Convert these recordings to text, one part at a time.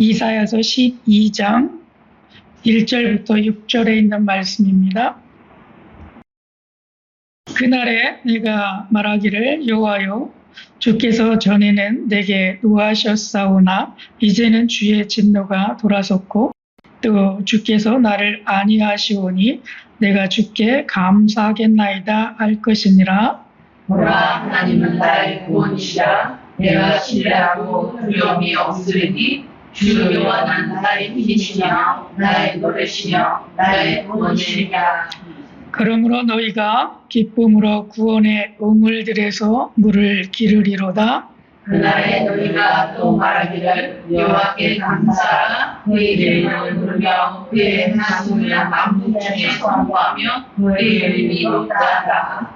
이사야서 12장 1절부터 6절에 있는 말씀입니다. 그날에 내가 말하기를 여호와여 주께서 전에는 내게 노하셨사오나 이제는 주의 진노가 돌아섰고 또 주께서 나를 아니하시오니 내가 주께 감사하겠나이다 할 것이니라. 보라, 하나님은 나의 구원이시라. 내가 신뢰하고 두려움이 없으리니 주 여호와는 나의 힘이시며 나의 노래시며 나의 구원이시라. 그러므로 너희가 기쁨으로 구원의 우물들에서 물을 기르리로다. 그날에 너희가 또 말하기를 여호와께 감사하라. 그의 이름을 부르며 그의 말씀을 만국 중에 선포하며 그의 이름이 높다하라.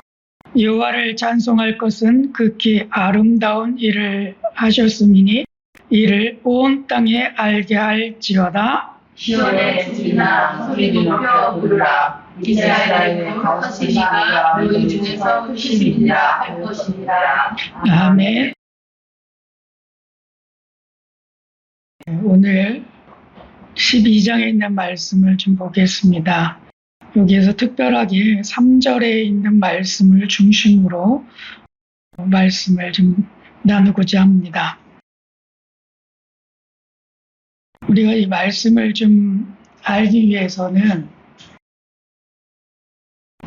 여호와를 찬송할 것은 극히 아름다운 일을 하셨음이니 이를 온 땅에 알게 할지어다. 시온의 주이나 소리 높여 부르라. 이스라엘의 거룩하시니가 너희 중에서 크시니라 할 것이니라. 아멘. 오늘 12장에 있는 말씀을 좀 보겠습니다. 여기에서 특별하게 3절에 있는 말씀을 중심으로 말씀을 좀 나누고자 합니다. 우리가 이 말씀을 좀 알기 위해서는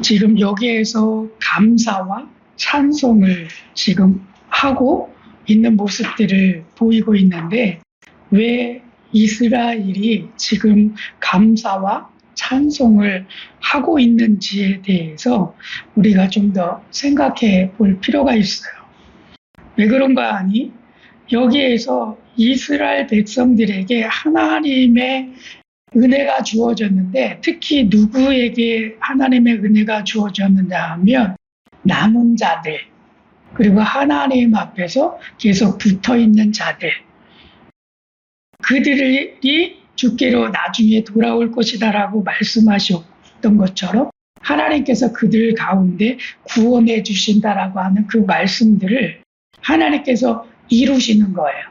지금 여기에서 감사와 찬송을 지금 하고 있는 모습들을 보이고 있는데 왜 이스라엘이 지금 감사와 찬송을 하고 있는지에 대해서 우리가 좀 더 생각해 볼 필요가 있어요. 왜 그런가 하니 여기에서 이스라엘 백성들에게 하나님의 은혜가 주어졌는데 특히 누구에게 하나님의 은혜가 주어졌느냐 하면 남은 자들 그리고 하나님 앞에서 계속 붙어있는 자들 그들이 주께로 나중에 돌아올 것이다 라고 말씀하셨던 것처럼 하나님께서 그들 가운데 구원해 주신다라고 하는 그 말씀들을 하나님께서 이루시는 거예요.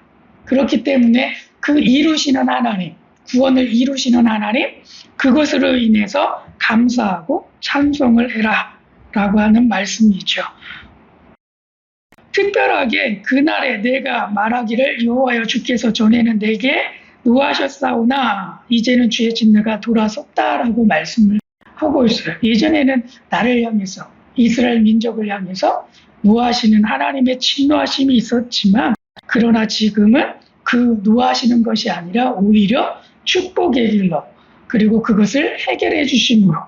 그렇기 때문에 그 이루시는 하나님, 구원을 이루시는 하나님, 그것으로 인해서 감사하고 찬송을 해라 라고 하는 말씀이죠. 특별하게 그날에 내가 말하기를 여호와여 주께서 전에는 내게 노하셨사오나 이제는 주의 진노가 돌아섰다라고 말씀을 하고 있어요. 예전에는 나를 향해서 이스라엘 민족을 향해서 노하시는 하나님의 진노하심이 있었지만 그러나 지금은 그 노하시는 것이 아니라 오히려 축복의 길로 그리고 그것을 해결해 주심으로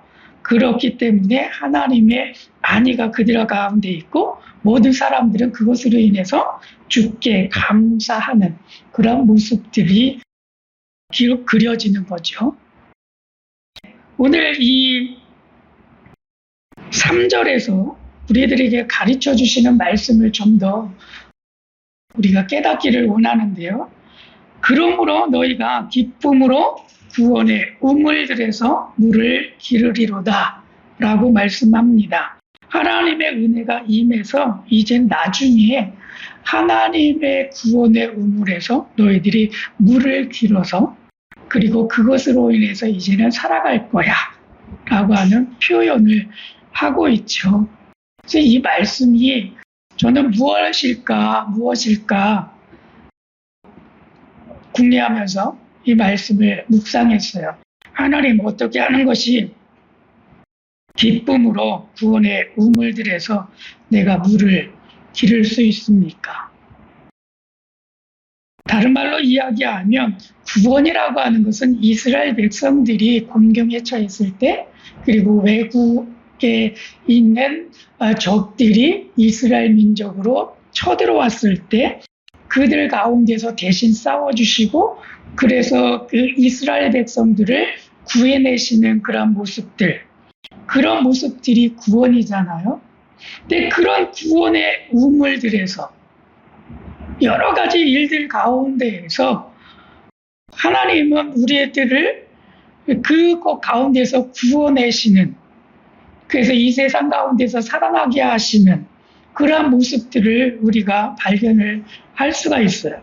그렇기 때문에 하나님의 안위가 그들 가운데 있고 모든 사람들은 그것으로 인해서 주께 감사하는 그런 모습들이 그려지는 거죠. 오늘 이 3절에서 우리들에게 가르쳐 주시는 말씀을 좀 더 우리가 깨닫기를 원하는데요. 그러므로 너희가 기쁨으로 구원의 우물들에서 물을 기르리로다 라고 말씀합니다. 하나님의 은혜가 임해서 이제 나중에 하나님의 구원의 우물에서 너희들이 물을 길어서 그리고 그것으로 인해서 이제는 살아갈 거야 라고 하는 표현을 하고 있죠. 그래서 이 말씀이 저는 무엇일까 궁리하면서 이 말씀을 묵상했어요. 하나님 어떻게 하는 것이 기쁨으로 구원의 우물들에서 내가 물을 기를 수 있습니까? 다른 말로 이야기하면 구원이라고 하는 것은 이스라엘 백성들이 곤경에 처했을 때 그리고 외국에 있는 적들이 이스라엘 민족으로 쳐들어왔을 때 그들 가운데서 대신 싸워주시고 그래서 그 이스라엘 백성들을 구해내시는 그런 모습들이 구원이잖아요. 근데 그런 구원의 우물들에서 여러 가지 일들 가운데에서 하나님은 우리들을 그것 가운데서 구원내시는 그래서 이 세상 가운데서 살아나게 하시는 그러한 모습들을 우리가 발견을 할 수가 있어요.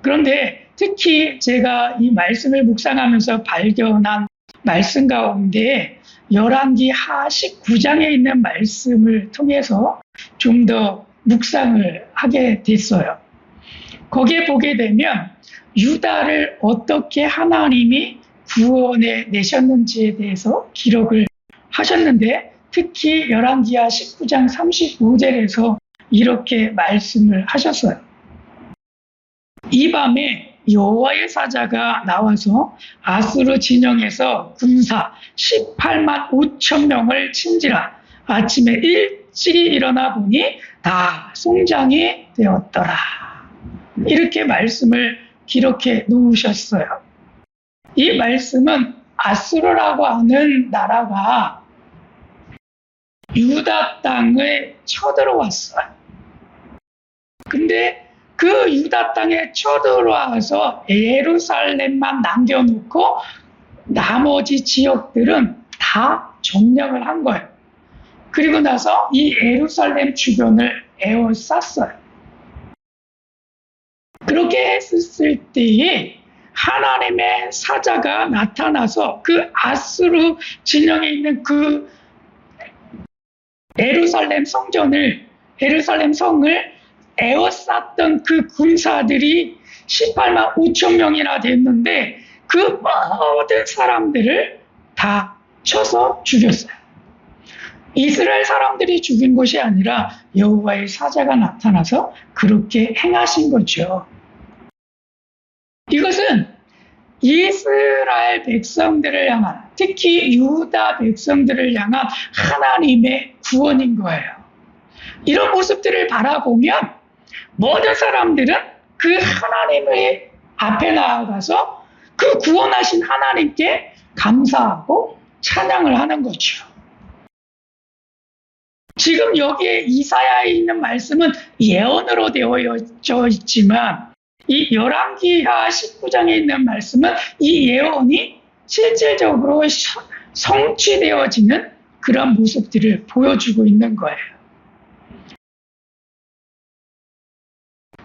그런데 특히 제가 이 말씀을 묵상하면서 발견한 말씀 가운데 열왕기 하 19장에 있는 말씀을 통해서 좀 더 묵상을 하게 됐어요. 거기에 보게 되면 유다를 어떻게 하나님이 구원해 내셨는지에 대해서 기록을 하셨는데, 특히 열왕기하 19장 35절에서 이렇게 말씀을 하셨어요. 이 밤에 여호와의 사자가 나와서 아수르 진영에서 군사 18만 5천 명을 친지라. 아침에 일찍이 일어나 보니 다 송장이 되었더라. 이렇게 말씀을 기록해 놓으셨어요. 이 말씀은 아수르라고 하는 나라가 유다 땅에 쳐들어왔어요. 근데 그 유다 땅에 쳐들어와서 예루살렘만 남겨놓고 나머지 지역들은 다 점령을 한 거예요. 그리고 나서 이 예루살렘 주변을 에워쌌어요. 그렇게 했을 때에 하나님의 사자가 나타나서 그 아수르 진영에 있는 그 예루살렘 성을 에워쌌던 그 군사들이 18만 5천 명이나 됐는데 그 모든 사람들을 다 쳐서 죽였어요. 이스라엘 사람들이 죽인 것이 아니라 여호와의 사자가 나타나서 그렇게 행하신 거죠. 이것은 이스라엘 백성들을 향한, 특히 유다 백성들을 향한 하나님의 구원인 거예요. 이런 모습들을 바라보면 모든 사람들은 그 하나님의 앞에 나아가서 그 구원하신 하나님께 감사하고 찬양을 하는 거죠. 지금 여기에 이사야에 있는 말씀은 예언으로 되어져 있지만 이 열왕기하 19장에 있는 말씀은 이 예언이 실질적으로 성취되어지는 그런 모습들을 보여주고 있는 거예요.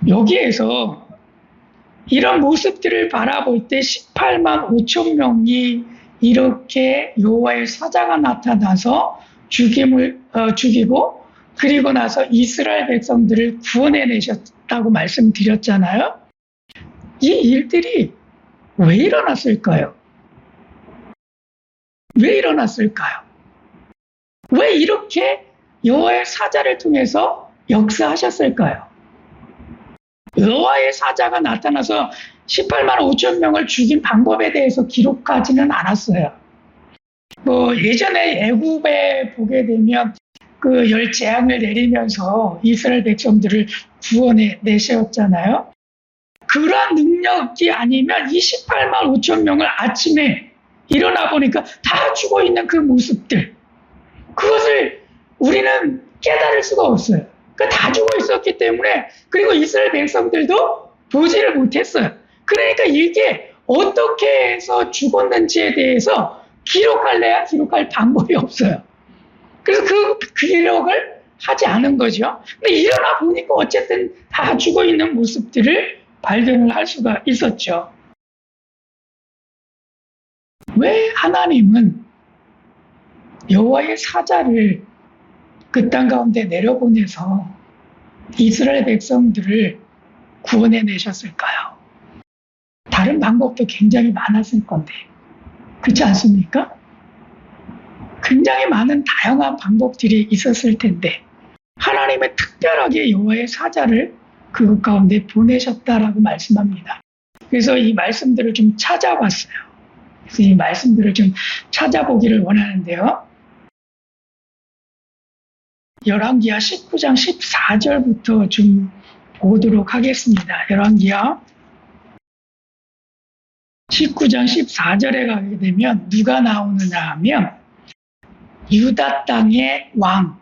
여기에서 이런 모습들을 바라볼 때 18만 5천 명이 이렇게 여호와의 사자가 나타나서 죽이고 그리고 나서 이스라엘 백성들을 구원해내셨다고 말씀드렸잖아요. 이 일들이 왜 일어났을까요? 왜 일어났을까요? 왜 이렇게 여호와의 사자를 통해서 역사하셨을까요? 여호와의 사자가 나타나서 18만 5천 명을 죽인 방법에 대해서 기록하지는 않았어요. 예전에 애굽에 보게 되면 그 열 재앙을 내리면서 이스라엘 백성들을 구원해 내셨잖아요. 그런 능력이 아니면 이 18만 5천 명을 아침에 일어나 보니까 다 죽어 있는 그 모습들, 그것을 우리는 깨달을 수가 없어요. 다 죽어 있었기 때문에, 그리고 이스라엘 백성들도 보지를 못했어요. 그러니까 이게 어떻게 해서 죽었는지에 대해서 기록할 방법이 없어요. 그래서 그 기록을 하지 않은 거죠. 근데 일어나 보니까 어쨌든 다 죽어 있는 모습들을 발견을 할 수가 있었죠. 왜 하나님은 여호와의 사자를 그 땅 가운데 내려보내서 이스라엘 백성들을 구원해 내셨을까요? 다른 방법도 굉장히 많았을 건데, 그렇지 않습니까? 굉장히 많은 다양한 방법들이 있었을 텐데 하나님은 특별하게 여호와의 사자를 그것 가운데 보내셨다라고 말씀합니다. 그래서 이 말씀들을 좀 찾아봤어요. 그래서 이 말씀들을 좀 찾아보기를 원하는데요. 열왕기하 19장 14절부터 좀 보도록 하겠습니다. 열왕기하 19장 14절에 가게 되면 누가 나오느냐 하면 유다 땅의 왕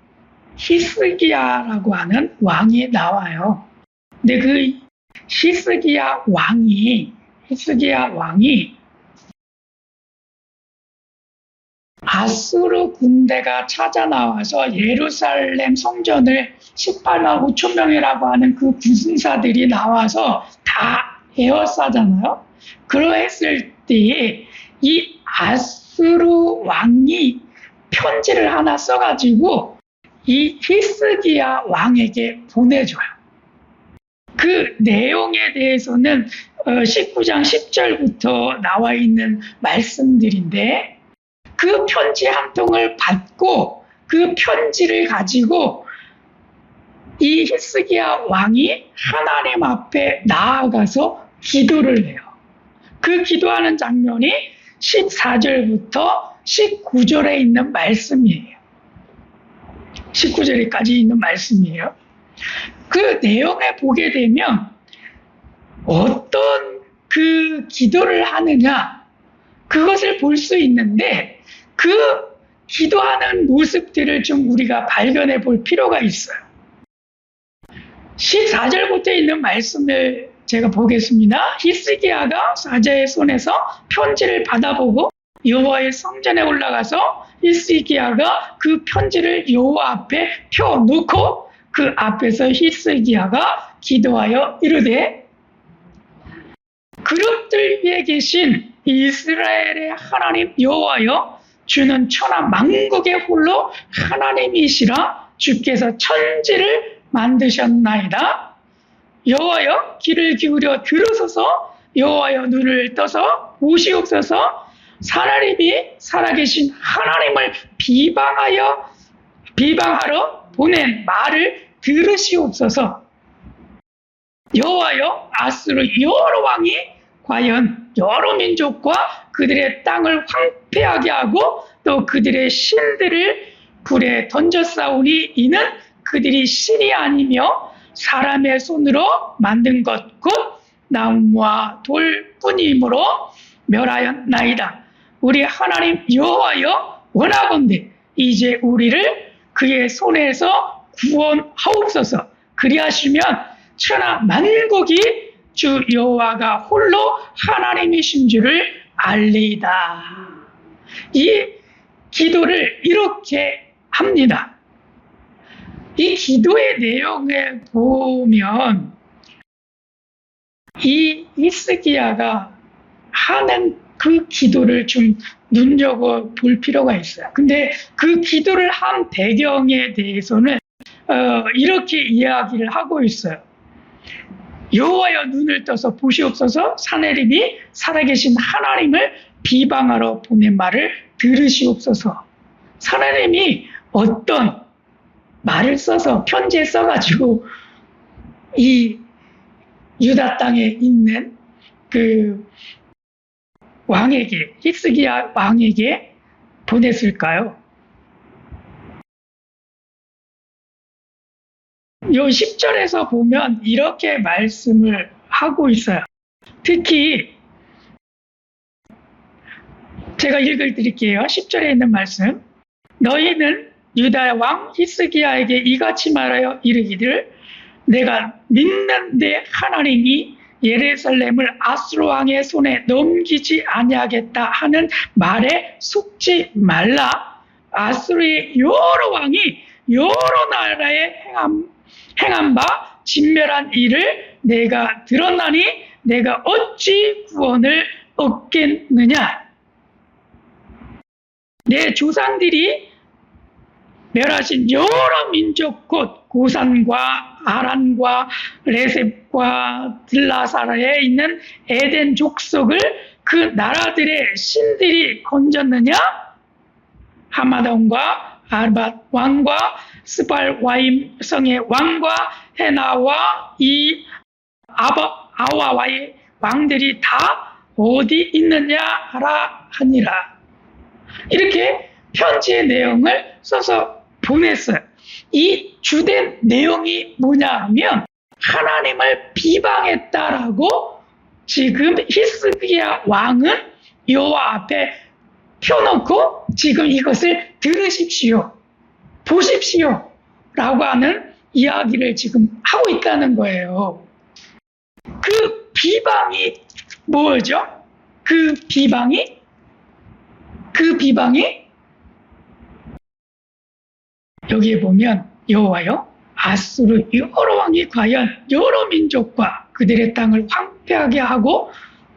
히스기야라고 하는 왕이 나와요. 근데 그 히스기야 왕이 아수르 군대가 찾아 나와서 예루살렘 성전을 18만 5천 명이라고 하는 그 군사들이 나와서 다 에워싸잖아요. 그러했을 때에 이 아수르 왕이 편지를 하나 써가지고 이 히스기야 왕에게 보내줘요. 그 내용에 대해서는 19장 10절부터 나와 있는 말씀들인데, 그 편지 한 통을 받고 그 편지를 가지고 이 히스기야 왕이 하나님 앞에 나아가서 기도를 해요. 그 기도하는 장면이 14절부터 19절에 있는 말씀이에요. 19절까지 있는 말씀이에요. 그 내용에 보게 되면 어떤 그 기도를 하느냐, 그것을 볼 수 있는데, 그 기도하는 모습들을 좀 우리가 발견해 볼 필요가 있어요. 14절부터 있는 말씀을 제가 보겠습니다. 히스기야가 사자의 손에서 편지를 받아보고 여호와의 성전에 올라가서 히스기야가 그 편지를 여호와 앞에 펴놓고 그 앞에서 히스기야가 기도하여 이르되, 그릇들 위에 계신 이스라엘의 하나님 여호와여, 주는 천하 만국의 홀로 하나님이시라. 주께서 천지를 만드셨나이다. 여호와여, 귀를 기울여 들으소서. 여호와여, 눈을 떠서 보시옵소서. 하나님이 살아계신 하나님을 비방하러 보낸 말을 들으시옵소서. 여호와여, 아수르 여러 왕이 과연 여러 민족과 그들의 땅을 황폐하게 하고 또 그들의 신들을 불에 던졌사오니, 이는 그들이 신이 아니며 사람의 손으로 만든 것 곧 나무와 돌뿐이므로 멸하였나이다. 우리 하나님 여호와여, 원하건대 이제 우리를 그의 손에서 구원하옵소서. 그리하시면 천하 만국이 주 여호와가 홀로 하나님이신 줄을 알리이다. 이 기도를 이렇게 합니다. 이 기도의 내용에 보면 이 히스기야가 하는 그 기도를 좀 눈여겨볼 필요가 있어요. 근데 그 기도를 한 배경에 대해서는 이렇게 이야기를 하고 있어요. 여호와여, 눈을 떠서 보시옵소서. 하나님이 살아계신 하나님을 비방하러 보낸 말을 들으시옵소서. 하나님이 어떤 말을 써서 편지에 써가지고 이 유다 땅에 있는 그 왕에게, 히스기야 왕에게 보냈을까요? 요 10절에서 보면 이렇게 말씀을 하고 있어요. 특히 제가 읽어드릴게요. 10절에 있는 말씀. 너희는 유다 왕 히스기야에게 이같이 말하여 이르기를, 내가 믿는 내 하나님이 예루살렘을 아수르 왕의 손에 넘기지 아니하겠다 하는 말에 속지 말라. 아수르의 여러 왕이 여러 나라에 행한 바 진멸한 일을 내가 들었나니 내가 어찌 구원을 얻겠느냐. 내 조상들이 멸하신 여러 민족 곧 고산과 아란과 레셉과 들라사라에 있는 에덴 족속을 그 나라들의 신들이 건졌느냐? 하마돈과 아르밧 왕과 스발와임 성의 왕과 헤나와 이 아와와의 왕들이 다 어디 있느냐 하라 하니라. 이렇게 편지의 내용을 써서 보냈어요. 이 주된 내용이 뭐냐 하면 하나님을 비방했다라고 지금 히스기야 왕은 여호와 앞에 펴놓고 지금 이것을 들으십시오, 보십시오 라고 하는 이야기를 지금 하고 있다는 거예요. 그 비방이 뭐죠? 그 비방이 여기에 보면 여호와여, 아수르 여러 왕이 과연 여러 민족과 그들의 땅을 패하게 하고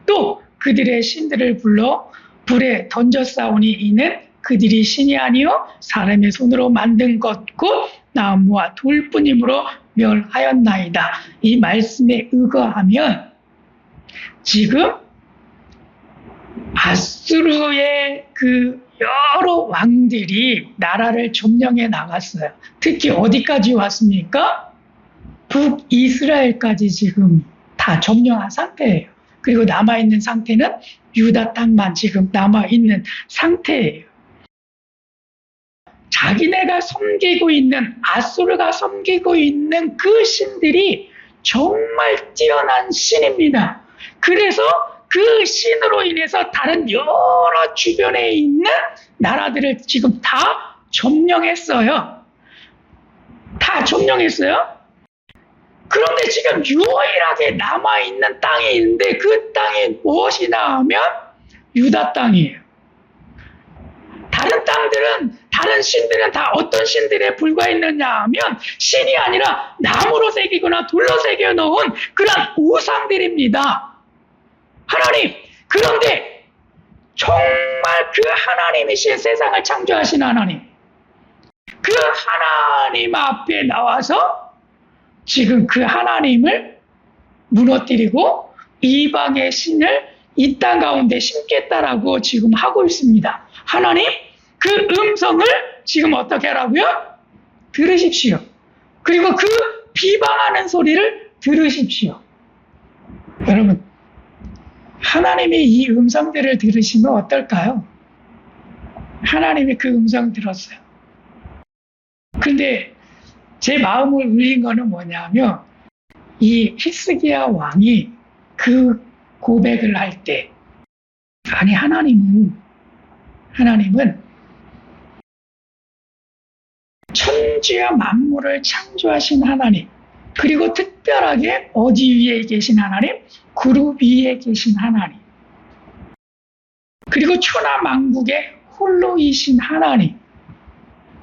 또 그들의 신들을 불러 불에 던졌사오니 이는 그들이 신이 아니요 사람의 손으로 만든 것 곧 나무와 돌뿐이므로 멸하였나이다. 이 말씀에 의거하면 지금 아수르의 그 여러 왕들이 나라를 점령해 나갔어요. 특히 어디까지 왔습니까? 북이스라엘까지 지금 다 점령한 상태예요. 그리고 남아있는 상태는 유다 땅만 지금 남아있는 상태예요. 자기네가 섬기고 있는, 아수르가 섬기고 있는 그 신들이 정말 뛰어난 신입니다. 그래서 그 신으로 인해서 다른 여러 주변에 있는 나라들을 지금 다 점령했어요. 다 점령했어요. 그런데 지금 유일하게 남아있는 땅이 있는데 그 땅이 무엇이냐 하면 유다 땅이에요. 다른 땅들은, 다른 신들은 다 어떤 신들에 불과했느냐 하면 신이 아니라 나무로 새기거나 돌로 새겨 놓은 그런 우상들입니다. 하나님, 그런데 정말 그 하나님이신 세상을 창조하신 하나님, 그 하나님 앞에 나와서 지금 그 하나님을 무너뜨리고 이방의 신을 이 땅 가운데 심겠다라고 지금 하고 있습니다. 하나님, 그 음성을 지금 어떻게 하라고요? 들으십시오. 그리고 그 비방하는 소리를 들으십시오. 여러분, 하나님이 이 음성들을 들으시면 어떨까요? 하나님이 그 음성 들었어요. 근데 제 마음을 울린 거는 뭐냐면 이 히스기야 왕이 그 고백을 할 때, 아니 하나님은 천지와 만물을 창조하신 하나님, 그리고 특별하게 어디 위에 계신 하나님? 그룹 위에 계신 하나님, 그리고 천하 만국의 홀로이신 하나님,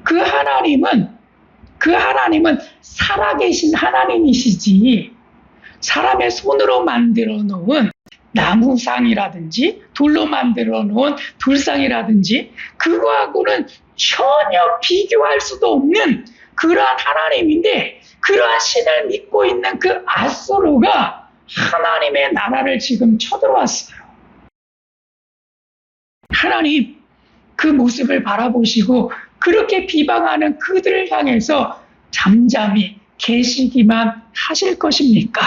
그 하나님은 살아계신 하나님이시지 사람의 손으로 만들어 놓은 나무상이라든지 돌로 만들어 놓은 돌상이라든지 그거하고는 전혀 비교할 수도 없는 그러한 하나님인데, 그러한 신을 믿고 있는 그 아수르가 하나님의 나라를 지금 쳐들어왔어요. 하나님, 그 모습을 바라보시고 그렇게 비방하는 그들을 향해서 잠잠히 계시기만 하실 것입니까?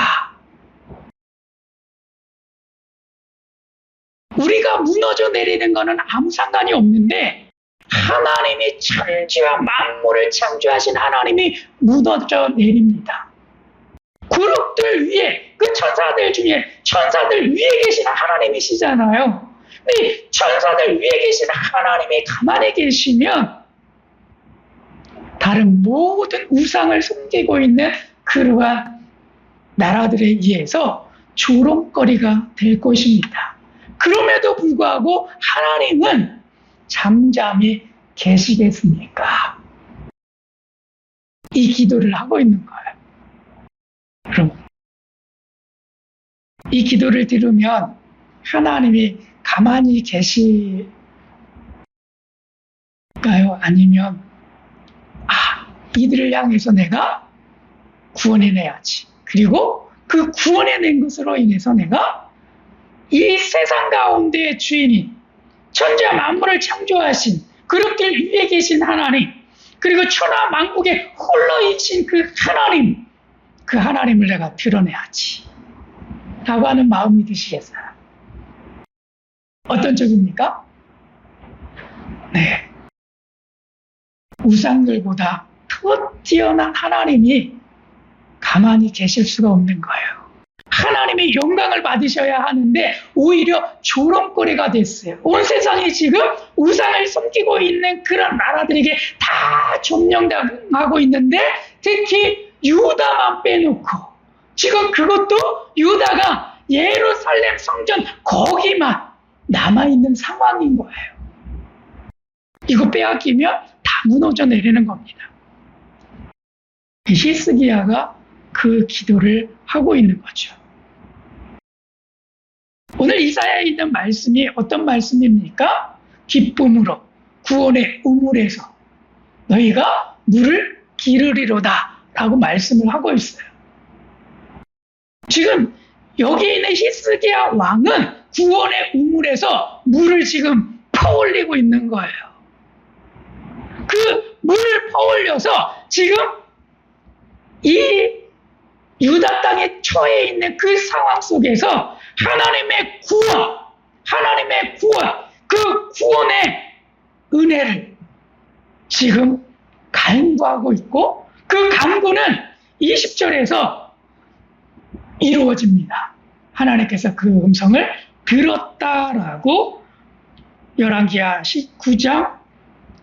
우리가 무너져 내리는 것은 아무 상관이 없는데 하나님이 천지와 만물을 창조하신 하나님이 무너져 내립니다. 그룹들 위에, 그 천사들 중에 천사들 위에 계신 하나님이시잖아요. 근데 천사들 위에 계신 하나님이 가만히 계시면 다른 모든 우상을 숨기고 있는 그러한 나라들에 의해서 조롱거리가 될 것입니다. 그럼에도 불구하고 하나님은 잠잠히 계시겠습니까? 이 기도를 하고 있는 거예요. 여러분, 이 기도를 들으면 하나님이 가만히 계실까요? 아니면 이들을 향해서 내가 구원해내야지. 그리고 그 구원해낸 것으로 인해서 내가 이 세상 가운데의 주인인 천지와 만물을 창조하신 그렇게 위에 계신 하나님, 그리고 천하 만국에 홀로 있신 그 하나님, 그 하나님을 내가 드러내야지 라고 하는 마음이 드시겠어요? 어떤 쪽입니까? 네, 우상들보다 더 뛰어난 하나님이 가만히 계실 수가 없는 거예요. 하나님의 영광을 받으셔야 하는데 오히려 조롱거리가 됐어요. 온 세상이 지금 우상을 섬기고 있는 그런 나라들에게 다 점령당하고 있는데 특히 유다만 빼놓고 지금 그것도 유다가 예루살렘 성전 거기만 남아있는 상황인 거예요. 이거 빼앗기면 다 무너져 내리는 겁니다. 히스기야가 그 기도를 하고 있는 거죠. 오늘 이사야에 있는 말씀이 어떤 말씀입니까? 기쁨으로 구원의 우물에서 너희가 물을 기르리로다 라고 말씀을 하고 있어요. 지금 여기 있는 히스기야 왕은 구원의 우물에서 물을 지금 퍼올리고 있는 거예요. 그 물을 퍼올려서 지금 이 유다 땅에 처해 있는 그 상황 속에서 하나님의 구원, 그 구원의 은혜를 지금 간구하고 있고 그 간구는 20절에서 이루어집니다. 하나님께서 그 음성을 들었다라고 열왕기하 19장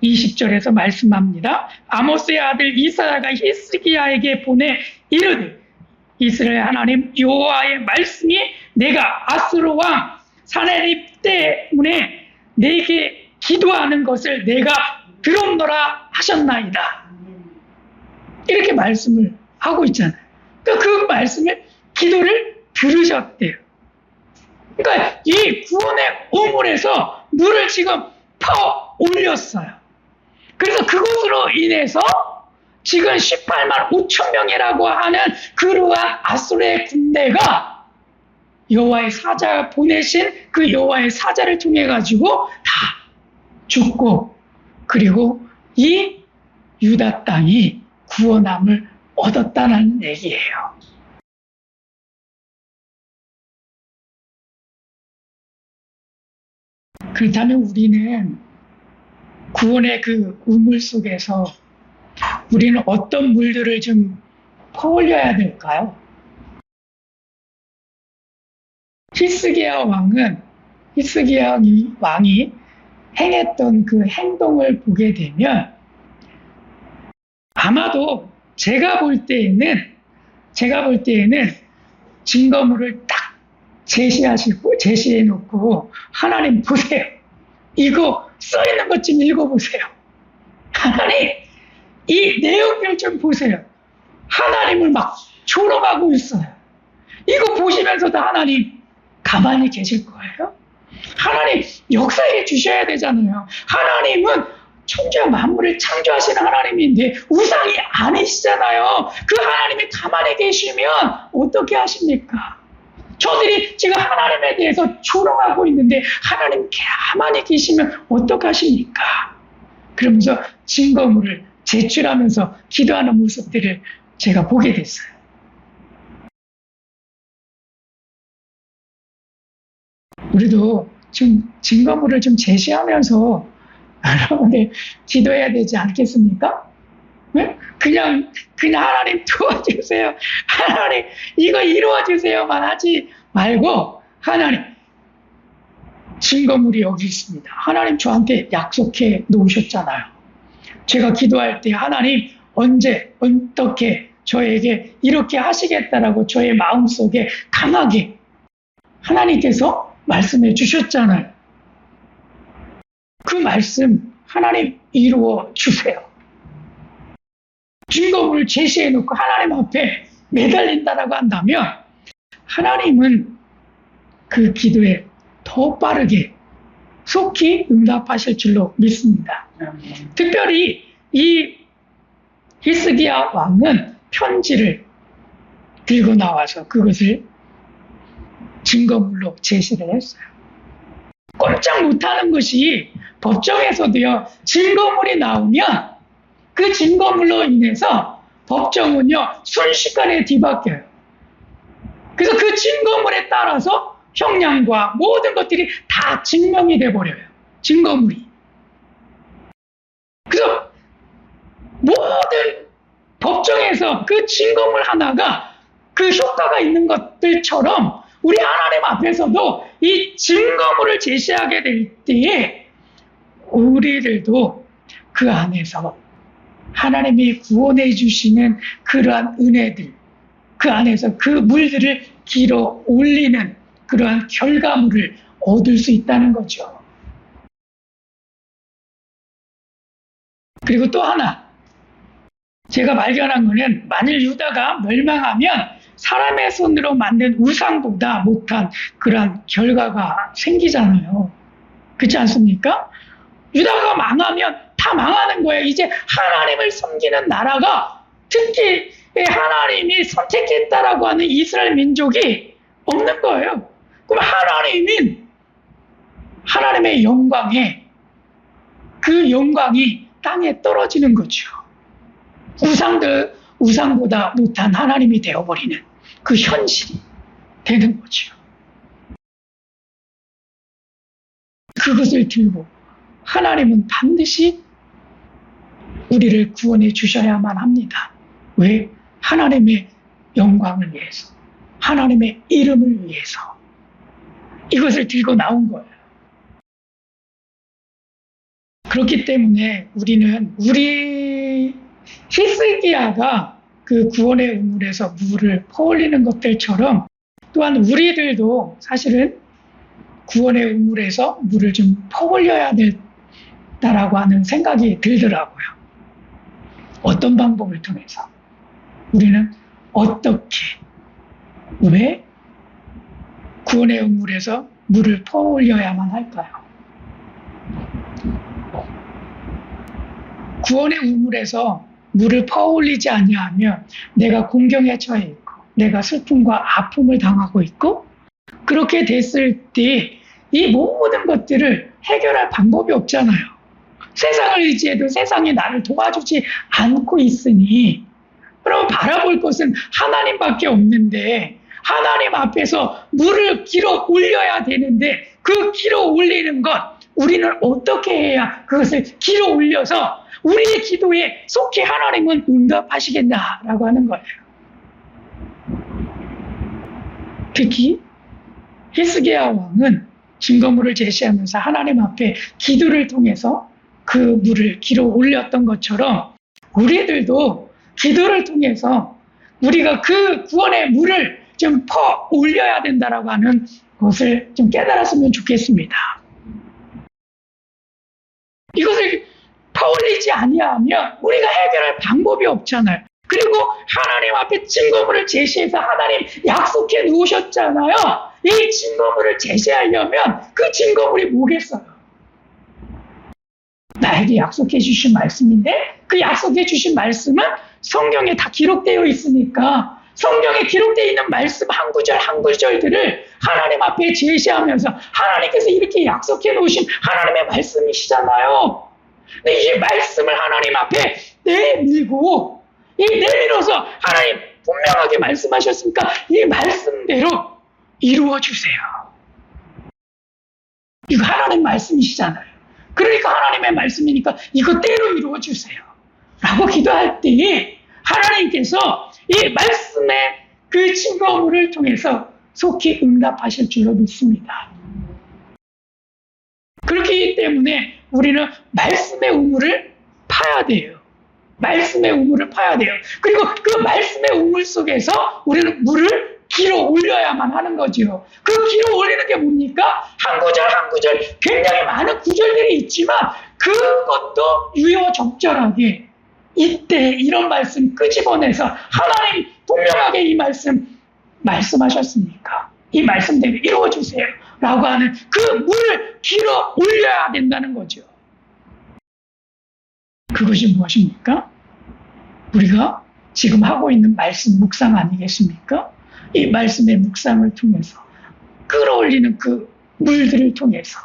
20절에서 말씀합니다. 아모스의 아들 이사야가 히스기야에게 보내 이르되 이스라엘 하나님 여호와의 말씀이 내가 아수르 왕 사네립 때문에 내게 기도하는 것을 내가 들었노라 하셨나이다. 이렇게 말씀을 하고 있잖아요. 그러니까 그 말씀을 기도를 들으셨대요. 그러니까 이 구원의 우물에서 물을 지금 퍼 올렸어요. 그래서 그것으로 인해서 지금 18만 5천 명이라고 하는 그러한 아수르의 군대가 여호와의 사자 보내신 그 여호와의 사자를 통해 가지고 다 죽고 그리고 이 유다 땅이 구원함을 얻었다는 얘기예요. 그렇다면 우리는 구원의 그 우물 속에서 우리는 어떤 물들을 좀 퍼올려야 될까요? 히스기야 왕이 행했던 그 행동을 보게 되면 아마도 제가 볼 때에는 증거물을 딱 제시해 놓고 하나님 보세요. 이거 써 있는 것 좀 읽어보세요. 하나님 이 내용을 좀 보세요. 하나님을 막 조롱하고 있어요. 이거 보시면서도 하나님 가만히 계실 거예요? 하나님 역사해 주셔야 되잖아요. 하나님은 천지와 만물을 창조하시는 하나님인데 우상이 아니시잖아요. 그 하나님이 가만히 계시면 어떻게 하십니까? 저들이 지금 하나님에 대해서 조롱하고 있는데 하나님 가만히 계시면 어떡하십니까? 그러면서 증거물을 제출하면서 기도하는 모습들을 제가 보게 됐어요. 우리도 좀 증거물을 좀 제시하면서 여러분들 기도해야 되지 않겠습니까? 네? 그냥 하나님 도와주세요. 하나님 이거 이루어주세요만 하지 말고 하나님 증거물이 여기 있습니다. 하나님 저한테 약속해 놓으셨잖아요. 제가 기도할 때 하나님 언제 어떻게 저에게 이렇게 하시겠다라고 저의 마음속에 강하게 하나님께서 말씀해 주셨잖아요. 그 말씀 하나님 이루어 주세요. 증거물을 제시해 놓고 하나님 앞에 매달린다라고 한다면 하나님은 그 기도에 더 빠르게 속히 응답하실 줄로 믿습니다. 특별히 이 히스기야 왕은 편지를 들고 나와서 그것을 증거물로 제시를 했어요. 꼼짝 못하는 것이 법정에서도요, 증거물이 나오면 그 증거물로 인해서 법정은요, 순식간에 뒤바뀌어요. 그래서 그 증거물에 따라서 형량과 모든 것들이 다 증명이 돼버려요. 증거물이. 그래서 모든 법정에서 그 증거물 하나가 그 효과가 있는 것들처럼 우리 하나님 앞에서도 이 증거물을 제시하게 될 때에 우리들도 그 안에서 하나님이 구원해 주시는 그러한 은혜들, 그 안에서 그 물들을 길어 올리는 그러한 결과물을 얻을 수 있다는 거죠. 그리고 또 하나, 제가 발견한 거는 만일 유다가 멸망하면 사람의 손으로 만든 우상보다 못한 그런 결과가 생기잖아요. 그렇지 않습니까? 유다가 망하면 다 망하는 거예요. 이제 하나님을 섬기는 나라가, 특히 하나님이 선택했다라고 하는 이스라엘 민족이 없는 거예요. 그럼 하나님의 영광에, 그 영광이 땅에 떨어지는 거죠. 우상보다 못한 하나님이 되어버리는 그 현실이 되는 거죠. 그것을 들고 하나님은 반드시 우리를 구원해 주셔야만 합니다. 왜? 하나님의 영광을 위해서, 하나님의 이름을 위해서 이것을 들고 나온 거예요. 그렇기 때문에 우리 히스기야가 그 구원의 우물에서 물을 퍼올리는 것들처럼 또한 우리들도 사실은 구원의 우물에서 물을 좀 퍼올려야 된다라고 하는 생각이 들더라고요. 어떤 방법을 통해서? 우리는 어떻게, 왜 구원의 우물에서 물을 퍼올려야만 할까요? 구원의 우물에서 물을 퍼올리지 아니하면 내가 공경에 처해 있고 내가 슬픔과 아픔을 당하고 있고, 그렇게 됐을 때 이 모든 것들을 해결할 방법이 없잖아요. 세상을 의지해도 세상이 나를 도와주지 않고 있으니 그럼 바라볼 것은 하나님밖에 없는데, 하나님 앞에서 물을 길어 올려야 되는데 그 길어 올리는 것, 우리는 어떻게 해야 그것을 길어 올려서 우리의 기도에 속히 하나님은 응답하시겠나라고 하는 거예요. 특히 히스기야 왕은 증거물을 제시하면서 하나님 앞에 기도를 통해서 그 물을 길어 올렸던 것처럼 우리들도 기도를 통해서 우리가 그 구원의 물을 좀 퍼 올려야 된다라고 하는 것을 좀 깨달았으면 좋겠습니다. 이것을 퍼올리지 아니하면 우리가 해결할 방법이 없잖아요. 그리고 하나님 앞에 증거물을 제시해서 하나님 약속해 놓으셨잖아요. 이 증거물을 제시하려면 그 증거물이 뭐겠어요? 나에게 약속해 주신 말씀인데 그 약속해 주신 말씀은 성경에 다 기록되어 있으니까 성경에 기록되어 있는 말씀 한 구절 한 구절들을 하나님 앞에 제시하면서 하나님께서 이렇게 약속해 놓으신 하나님의 말씀이시잖아요. 근데 이 말씀을 하나님 앞에 내밀어서 하나님 분명하게 말씀하셨으니까 이 말씀대로 이루어 주세요. 이거 하나님 말씀이시잖아요. 그러니까 하나님의 말씀이니까 이것대로 이루어 주세요. 라고 기도할 때에 하나님께서 이 말씀의 그 증거물을 통해서 속히 응답하실 줄로 믿습니다. 그렇기 때문에 우리는 말씀의 우물을 파야 돼요. 말씀의 우물을 파야 돼요. 그리고 그 말씀의 우물 속에서 우리는 물을 길어 올려야만 하는 거죠. 그 길어 올리는 게 뭡니까? 한 구절 한 구절 굉장히 많은 구절들이 있지만 그것도 유효적절하게 이때 이런 말씀 끄집어내서 하나님 분명하게 이 말씀하셨으니까 이 말씀대로 이루어주세요 라고 하는 그 물을 길어 올려야 된다는 거죠. 그것이 무엇입니까? 우리가 지금 하고 있는 말씀 묵상 아니겠습니까? 이 말씀의 묵상을 통해서 끌어올리는 그 물들을 통해서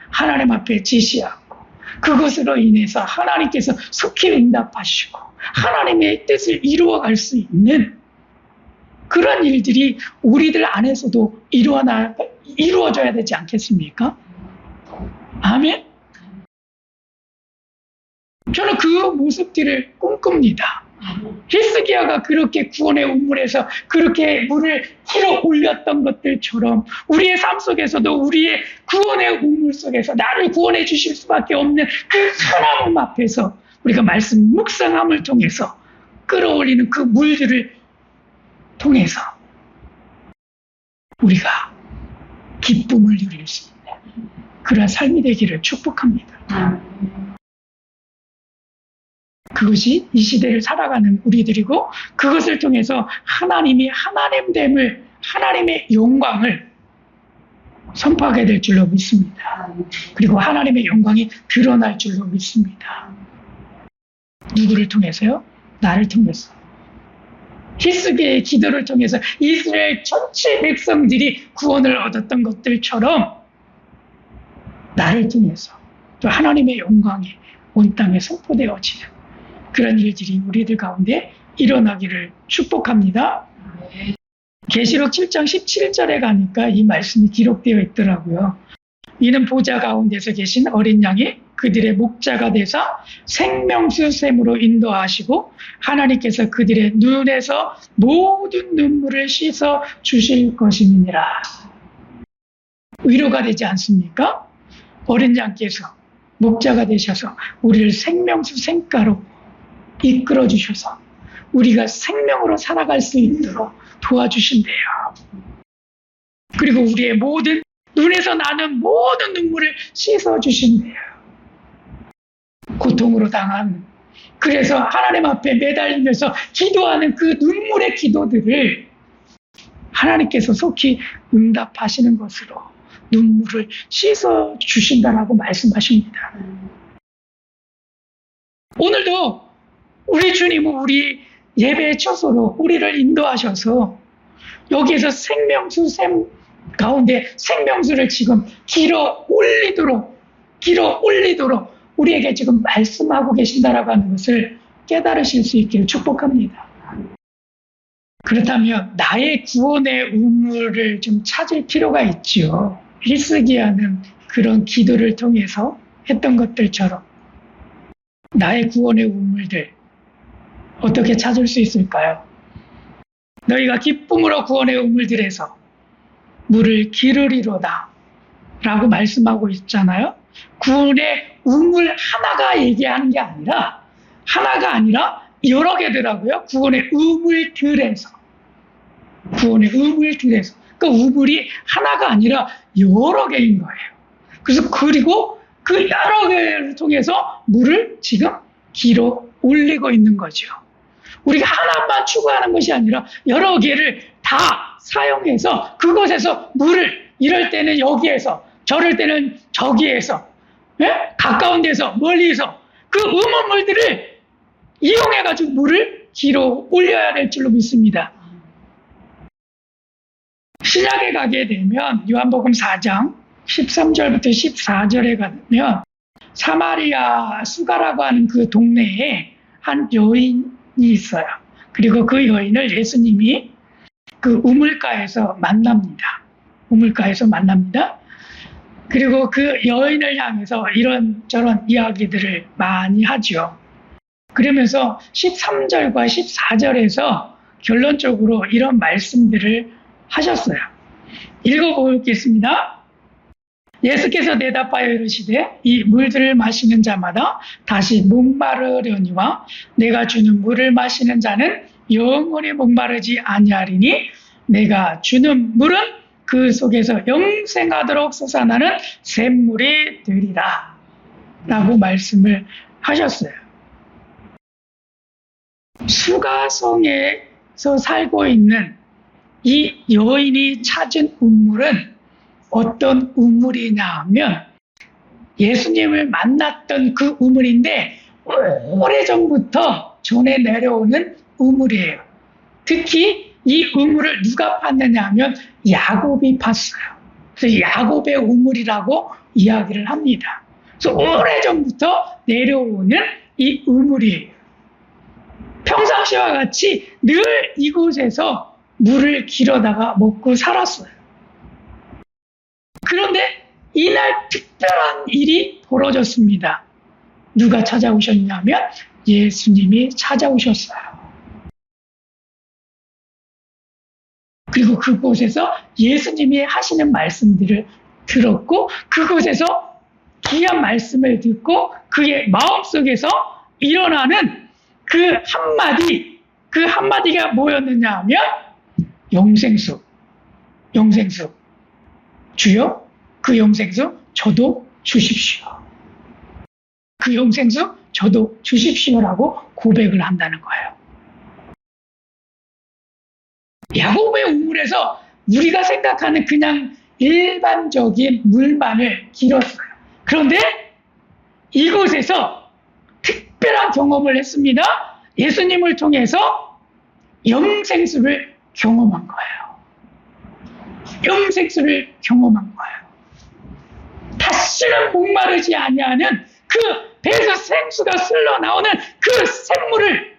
하나님 앞에 제시하고 그것으로 인해서 하나님께서 속히 응답하시고 하나님의 뜻을 이루어갈 수 있는 그런 일들이 우리들 안에서도 이루어져야 되지 않겠습니까? 아멘? 저는 그 모습들을 꿈꿉니다. 히스기야가 그렇게 구원의 우물에서 그렇게 물을 길어 올렸던 것들처럼 우리의 삶 속에서도 우리의 구원의 우물 속에서 나를 구원해 주실 수밖에 없는 그 하나님 앞에서 우리가 말씀 묵상함을 통해서 끌어올리는 그 물들을 통해서 우리가 기쁨을 누릴 수 있는 그런 삶이 되기를 축복합니다. 그것이 이 시대를 살아가는 우리들이고 그것을 통해서 하나님이 하나님됨을 하나님의 영광을 선포하게 될 줄로 믿습니다. 그리고 하나님의 영광이 드러날 줄로 믿습니다. 누구를 통해서요? 나를 통해서. 히스기야의 기도를 통해서 이스라엘 전체 백성들이 구원을 얻었던 것들처럼 나를 통해서 또 하나님의 영광이 온 땅에 선포되어지는 그런 일들이 우리들 가운데 일어나기를 축복합니다. 계시록 7장 17절에 가니까 이 말씀이 기록되어 있더라고요. 이는 보좌 가운데서 계신 어린 양이 그들의 목자가 되사 생명수 샘으로 인도하시고 하나님께서 그들의 눈에서 모든 눈물을 씻어 주실 것이니라. 위로가 되지 않습니까? 어린 양께서 목자가 되셔서 우리를 생명수 샘가로 이끌어 주셔서 우리가 생명으로 살아갈 수 있도록 도와주신대요. 그리고 우리의 모든 눈에서 나는 모든 눈물을 씻어주신대요. 고통으로 당한 그래서 하나님 앞에 매달리면서 기도하는 그 눈물의 기도들을 하나님께서 속히 응답하시는 것으로 눈물을 씻어주신다라고 말씀하십니다. 오늘도 우리 주님은 우리 예배의 처소로 우리를 인도하셔서 여기에서 생명수 샘 가운데 생명수를 지금 길어 올리도록 우리에게 지금 말씀하고 계신다라고 하는 것을 깨달으실 수 있기를 축복합니다. 그렇다면 나의 구원의 우물을 좀 찾을 필요가 있죠. 히스기야는 그런 기도를 통해서 했던 것들처럼 나의 구원의 우물들 어떻게 찾을 수 있을까요? 너희가 기쁨으로 구원의 우물들에서 물을 기르리로다 라고 말씀하고 있잖아요. 구원의 우물 하나가 얘기하는 게 아니라 여러 개더라고요. 구원의 우물들에서 그 우물이 하나가 아니라 여러 개인 거예요. 그리고 그 여러 개를 통해서 물을 지금 길어 올리고 있는 거죠. 우리가 하나만 추구하는 것이 아니라 여러 개를 다 사용해서 그곳에서 물을 이럴 때는 여기에서 저럴 때는 저기에서 가까운 데서 멀리서 그 음원물들을 이용해가지고 물을 길어 올려야 될 줄로 믿습니다. 신약에 가게 되면 요한복음 4장 13절부터 14절에 가면 사마리아 수가라고 하는 그 동네에 한 여인이 있어요. 그리고 그 여인을 예수님이 그 우물가에서 만납니다. 그리고 그 여인을 향해서 이런저런 이야기들을 많이 하죠. 그러면서 13절과 14절에서 결론적으로 이런 말씀들을 하셨어요. 읽어보겠습니다. 예수께서 대답하여 이르시되 이 물들을 마시는 자마다 다시 목마르려니와 내가 주는 물을 마시는 자는 영원히 목마르지 아니하리니 내가 주는 물은 그 속에서 영생하도록 솟아나는 샘물이 되리라 라고 말씀을 하셨어요. 수가성에서 살고 있는 이 여인이 찾은 우물은 어떤 우물이냐 하면 예수님을 만났던 그 우물인데 오래전부터 전해 내려오는 우물이에요. 특히 이 우물을 누가 팠느냐 하면 야곱이 팠어요. 그래서 야곱의 우물이라고 이야기를 합니다. 그래서 오래전부터 내려오는 이 우물이에요. 평상시와 같이 늘 이곳에서 물을 길어다가 먹고 살았어요. 그런데 이날 특별한 일이 벌어졌습니다. 누가 찾아오셨냐면 예수님이 찾아오셨어요. 그리고 그곳에서 예수님이 하시는 말씀들을 들었고 그곳에서 귀한 말씀을 듣고 그의 마음속에서 일어나는 그 한마디가 뭐였느냐 하면 영생수. 주여 그 영생수 저도 주십시오. 그 영생수 저도 주십시오라고 고백을 한다는 거예요. 야곱의 우물에서 우리가 생각하는 그냥 일반적인 물만을 길었어요. 그런데 이곳에서 특별한 경험을 했습니다. 예수님을 통해서 영생수를 경험한 거예요. 영생수를 경험한 거예요. 다시는 목마르지 아니하는 그 배에서 생수가 흘러나오는 그 샘물을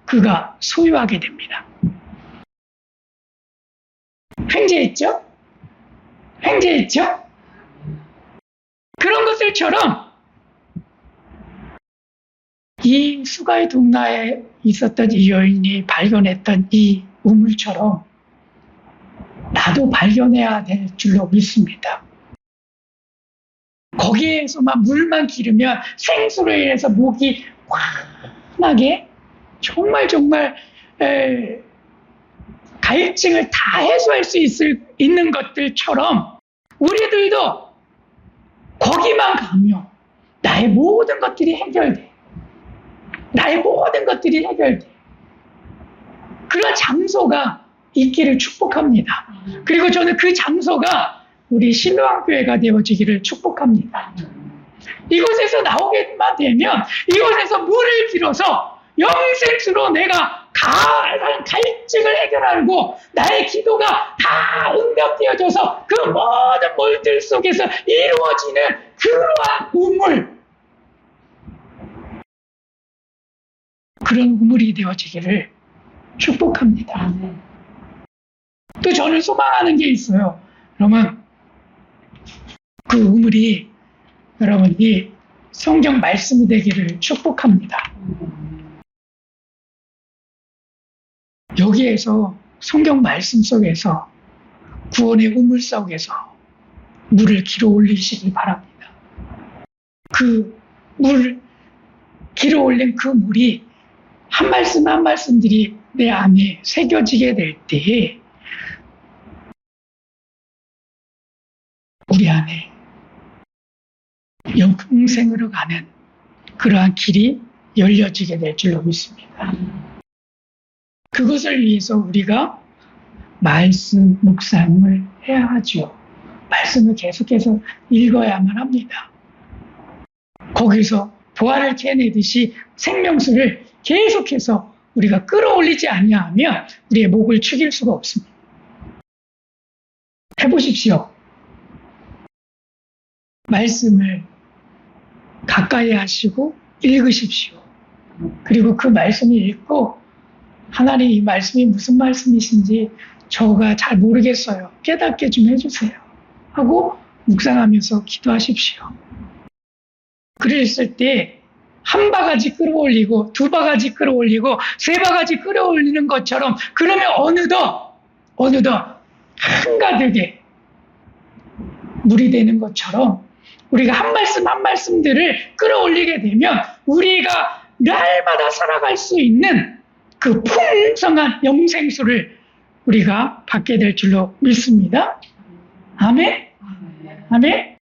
그가 소유하게 됩니다. 횡재했죠? 횡재했죠? 그런 것들처럼 이 수가의 동나에 있었던 이 여인이 발견했던 이 우물처럼 나도 발견해야 될 줄로 믿습니다. 거기에서만 물만 기르면 생수로 인해서 목이 환하게 정말 갈증을 다 해소할 수 있는 것들처럼 우리들도 거기만 가면 나의 모든 것들이 해결돼. 나의 모든 것들이 해결돼. 그런 장소가 있기를 축복합니다. 그리고 저는 그 장소가 우리 신로한교회가 되어지기를 축복합니다. 이곳에서 나오게만 되면 이곳에서 물을 길어서 영생수로 내가 가난 갈증을 해결하고 나의 기도가 다 응답되어져서 그 모든 물들 속에서 이루어지는 그러한 우물, 그런 우물이 되어지기를 축복합니다. 또 저는 소망하는 게 있어요. 여러분, 그 우물이 여러분이 성경 말씀이 되기를 축복합니다. 여기에서 성경 말씀 속에서 구원의 우물 속에서 물을 길어 올리시기 바랍니다. 그 물 길어 올린 그 물이 한 말씀 한 말씀들이 내 안에 새겨지게 될 때에 우리 안에 영생으로 가는 그러한 길이 열려지게 될 줄로 믿습니다. 그것을 위해서 우리가 말씀 묵상을 해야 하죠. 말씀을 계속해서 읽어야만 합니다. 거기서 보화를 캐내듯이 생명수를 계속해서 우리가 끌어올리지 아니하면 우리의 목을 축일 수가 없습니다. 해보십시오. 말씀을 가까이 하시고 읽으십시오. 그리고 그 말씀을 읽고 하나님 이 말씀이 무슨 말씀이신지 저가 잘 모르겠어요. 깨닫게 좀 해주세요. 하고 묵상하면서 기도하십시오. 그랬을 때 한 바가지 끌어올리고 두 바가지 끌어올리고 세 바가지 끌어올리는 것처럼 그러면 어느덧 한가득에 물이 되는 것처럼 우리가 한 말씀 한 말씀들을 끌어올리게 되면 우리가 날마다 살아갈 수 있는 그 풍성한 영생수를 우리가 받게 될 줄로 믿습니다. 아멘? 아멘?